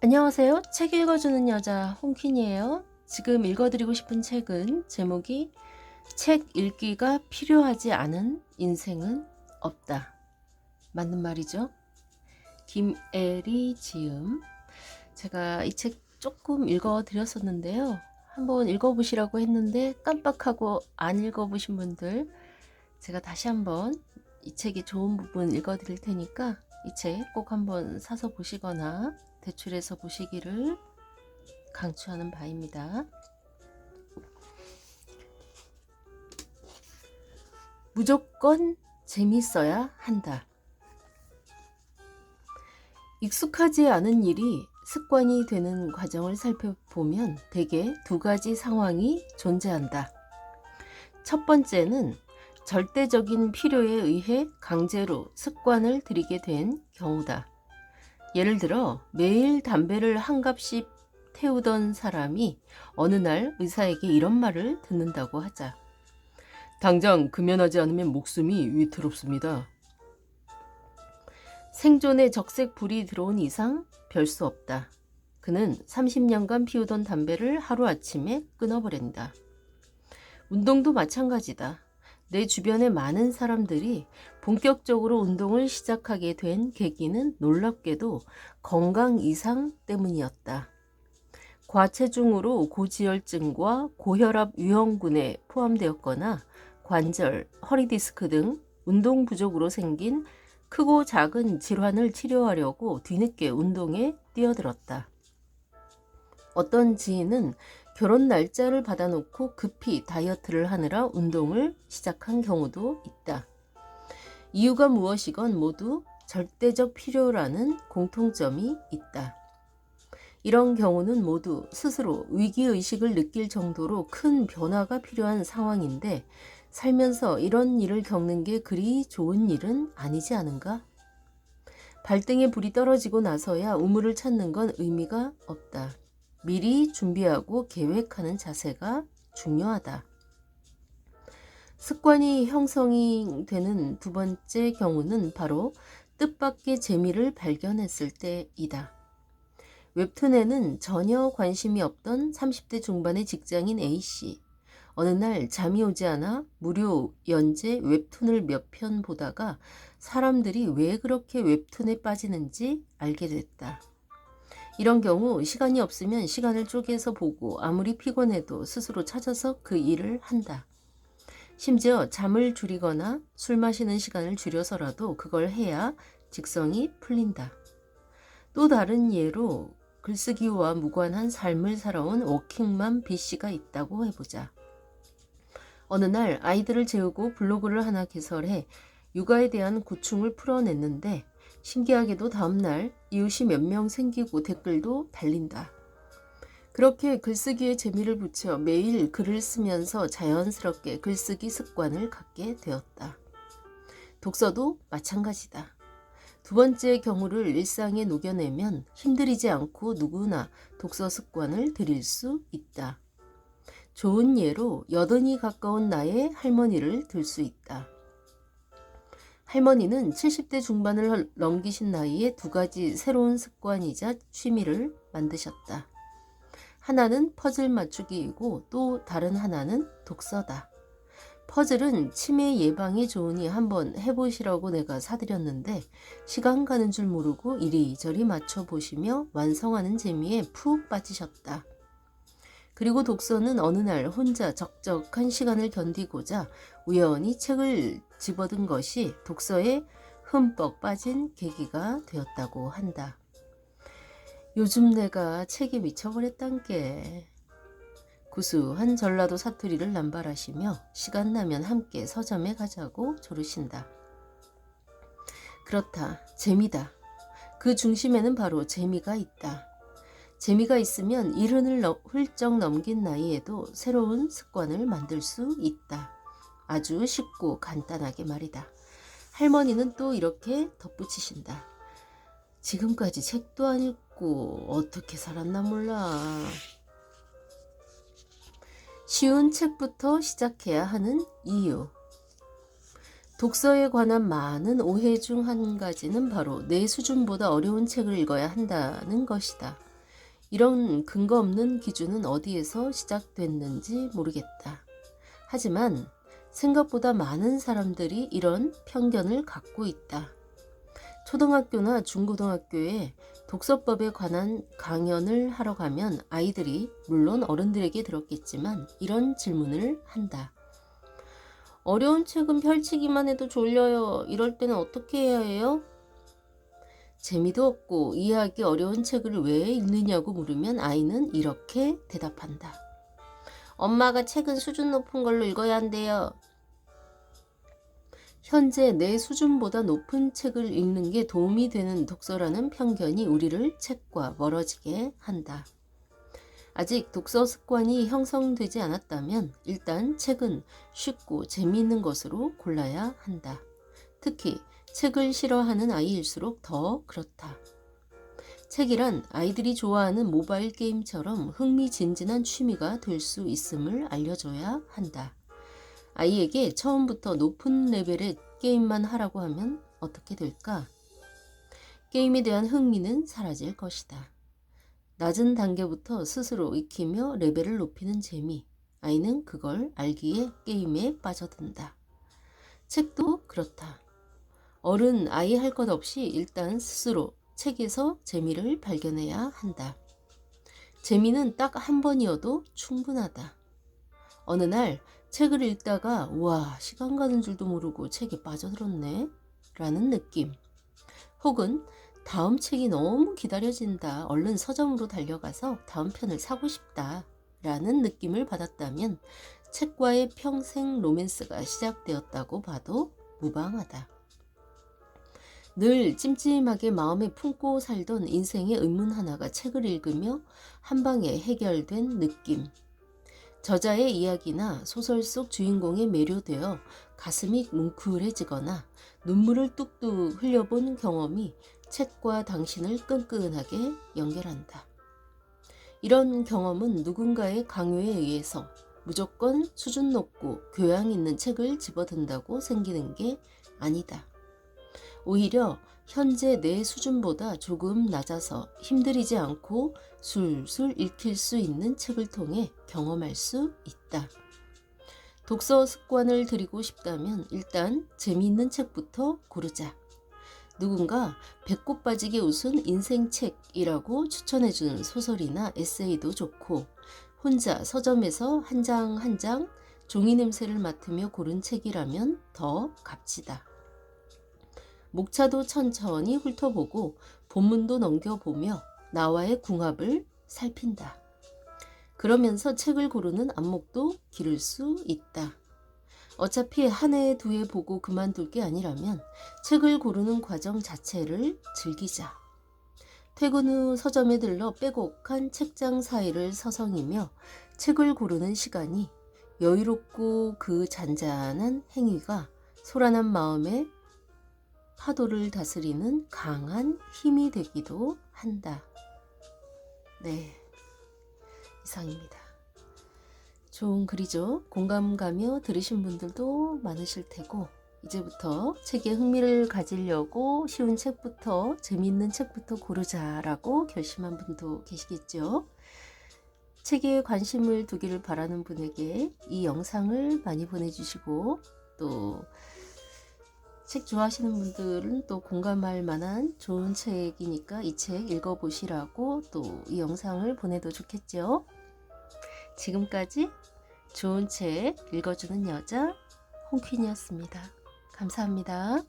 안녕하세요. 책 읽어주는 여자 홍퀸이에요. 지금 읽어드리고 싶은 책은 제목이 책 읽기가 필요하지 않은 인생은 없다. 맞는 말이죠. 김애리 지음. 제가 이 책 조금 읽어드렸었는데요. 한번 읽어보시라고 했는데 깜빡하고 안 읽어보신 분들, 제가 다시 한번 이 책이 좋은 부분 읽어드릴 테니까 이 책 꼭 한번 사서 보시거나 대출해서 보시기를 강추하는 바입니다. 무조건 재밌어야 한다. 익숙하지 않은 일이 습관이 되는 과정을 살펴보면 대개 두 가지 상황이 존재한다. 첫 번째는 절대적인 필요에 의해 강제로 습관을 들이게 된 경우다. 예를 들어 매일 담배를 한 갑씩 태우던 사람이 어느 날 의사에게 이런 말을 듣는다고 하자. 당장 금연하지 않으면 목숨이 위태롭습니다. 생존에 적색 불이 들어온 이상 별 수 없다. 그는 30년간 피우던 담배를 하루아침에 끊어버린다. 운동도 마찬가지다. 내 주변의 많은 사람들이 본격적으로 운동을 시작하게 된 계기는 놀랍게도 건강 이상 때문이었다. 과체중으로 고지혈증과 고혈압 위험군에 포함되었거나 관절, 허리 디스크 등 운동 부족으로 생긴 크고 작은 질환을 치료하려고 뒤늦게 운동에 뛰어들었다. 어떤 지인은 결혼 날짜를 받아놓고 급히 다이어트를 하느라 운동을 시작한 경우도 있다. 이유가 무엇이건 모두 절대적 필요라는 공통점이 있다. 이런 경우는 모두 스스로 위기의식을 느낄 정도로 큰 변화가 필요한 상황인데 살면서 이런 일을 겪는 게 그리 좋은 일은 아니지 않은가? 발등에 불이 떨어지고 나서야 우물을 찾는 건 의미가 없다. 미리 준비하고 계획하는 자세가 중요하다. 습관이 형성이 되는 두 번째 경우는 바로 뜻밖의 재미를 발견했을 때이다. 웹툰에는 전혀 관심이 없던 30대 중반의 직장인 A씨. 어느 날 잠이 오지 않아 무료 연재 웹툰을 몇 편 보다가 사람들이 왜 그렇게 웹툰에 빠지는지 알게 됐다. 이런 경우 시간이 없으면 시간을 쪼개서 보고 아무리 피곤해도 스스로 찾아서 그 일을 한다. 심지어 잠을 줄이거나 술 마시는 시간을 줄여서라도 그걸 해야 직성이 풀린다. 또 다른 예로 글쓰기와 무관한 삶을 살아온 워킹맘 B씨가 있다고 해보자. 어느 날 아이들을 재우고 블로그를 하나 개설해 육아에 대한 고충을 풀어냈는데 신기하게도 다음날 이웃이 몇 명 생기고 댓글도 달린다. 그렇게 글쓰기에 재미를 붙여 매일 글을 쓰면서 자연스럽게 글쓰기 습관을 갖게 되었다. 독서도 마찬가지다. 두 번째 경우를 일상에 녹여내면 힘들이지 않고 누구나 독서 습관을 들일 수 있다. 좋은 예로 80이 가까운 나의 할머니를 들 수 있다. 할머니는 70대 중반을 넘기신 나이에 두 가지 새로운 습관이자 취미를 만드셨다. 하나는 퍼즐 맞추기이고 또 다른 하나는 독서다. 퍼즐은 치매 예방에 좋으니 한번 해보시라고 내가 사드렸는데 시간 가는 줄 모르고 이리저리 맞춰보시며 완성하는 재미에 푹 빠지셨다. 그리고 독서는 어느 날 혼자 적적한 시간을 견디고자 우연히 책을 집어든 것이 독서에 흠뻑 빠진 계기가 되었다고 한다. 요즘 내가 책에 미쳐버렸단께. 구수한 전라도 사투리를 남발하시며 시간 나면 함께 서점에 가자고 조르신다. 그렇다. 재미다. 그 중심에는 바로 재미가 있다. 재미가 있으면 이른을 훌쩍 넘긴 나이에도 새로운 습관을 만들 수 있다. 아주 쉽고 간단하게 말이다. 할머니는 또 이렇게 덧붙이신다. 지금까지 책도 안 읽고 어떻게 살았나 몰라. 쉬운 책부터 시작해야 하는 이유. 독서에 관한 많은 오해 중 한 가지는 바로 내 수준보다 어려운 책을 읽어야 한다는 것이다. 이런 근거 없는 기준은 어디에서 시작됐는지 모르겠다. 하지만 생각보다 많은 사람들이 이런 편견을 갖고 있다. 초등학교나 중고등학교에 독서법에 관한 강연을 하러 가면 아이들이, 물론 어른들에게 들었겠지만, 이런 질문을 한다. 어려운 책은 펼치기만 해도 졸려요. 이럴 때는 어떻게 해야 해요? 재미도 없고 이해하기 어려운 책을 왜 읽느냐고 물으면 아이는 이렇게 대답한다. 엄마가 책은 수준 높은 걸로 읽어야 한대요. 현재 내 수준보다 높은 책을 읽는 게 도움이 되는 독서라는 편견이 우리를 책과 멀어지게 한다. 아직 독서 습관이 형성되지 않았다면 일단 책은 쉽고 재미있는 것으로 골라야 한다. 특히 책을 싫어하는 아이일수록 더 그렇다. 책이란 아이들이 좋아하는 모바일 게임처럼 흥미진진한 취미가 될 수 있음을 알려줘야 한다. 아이에게 처음부터 높은 레벨의 게임만 하라고 하면 어떻게 될까? 게임에 대한 흥미는 사라질 것이다. 낮은 단계부터 스스로 익히며 레벨을 높이는 재미. 아이는 그걸 알기에 게임에 빠져든다. 책도 그렇다. 어른, 아이 할 것 없이 일단 스스로 책에서 재미를 발견해야 한다. 재미는 딱 한 번이어도 충분하다. 어느 날 책을 읽다가 우와, 시간 가는 줄도 모르고 책에 빠져들었네 라는 느낌. 혹은 다음 책이 너무 기다려진다. 얼른 서점으로 달려가서 다음 편을 사고 싶다 라는 느낌을 받았다면 책과의 평생 로맨스가 시작되었다고 봐도 무방하다. 늘 찜찜하게 마음에 품고 살던 인생의 의문 하나가 책을 읽으며 한 방에 해결된 느낌. 저자의 이야기나 소설 속 주인공에 매료되어 가슴이 뭉클해지거나 눈물을 뚝뚝 흘려본 경험이 책과 당신을 끈끈하게 연결한다. 이런 경험은 누군가의 강요에 의해서 무조건 수준 높고 교양 있는 책을 집어든다고 생기는 게 아니다. 오히려 현재 내 수준보다 조금 낮아서 힘들이지 않고 술술 읽힐 수 있는 책을 통해 경험할 수 있다. 독서 습관을 들이고 싶다면 일단 재미있는 책부터 고르자. 누군가 배꼽 빠지게 웃은 인생책이라고 추천해주는 소설이나 에세이도 좋고, 혼자 서점에서 한 장 한 장 종이 냄새를 맡으며 고른 책이라면 더 값지다. 목차도 천천히 훑어보고 본문도 넘겨보며 나와의 궁합을 살핀다. 그러면서 책을 고르는 안목도 기를 수 있다. 어차피 한 해, 두 해 보고 그만둘 게 아니라면 책을 고르는 과정 자체를 즐기자. 퇴근 후 서점에 들러 빼곡한 책장 사이를 서성이며 책을 고르는 시간이 여유롭고 그 잔잔한 행위가 소란한 마음에 파도를 다스리는 강한 힘이 되기도 한다. 네, 이상입니다. 좋은 글이죠. 공감 가며 들으신 분들도 많으실 테고, 이제부터 책에 흥미를 가지려고 쉬운 책부터, 재미있는 책부터 고르자라고 결심한 분도 계시겠죠. 책에 관심을 두기를 바라는 분에게 이 영상을 많이 보내주시고, 또 책 좋아하시는 분들은 또 공감할 만한 좋은 책이니까 이 책 읽어보시라고 또 이 영상을 보내도 좋겠죠. 지금까지 좋은 책 읽어주는 여자 홍퀸이었습니다. 감사합니다.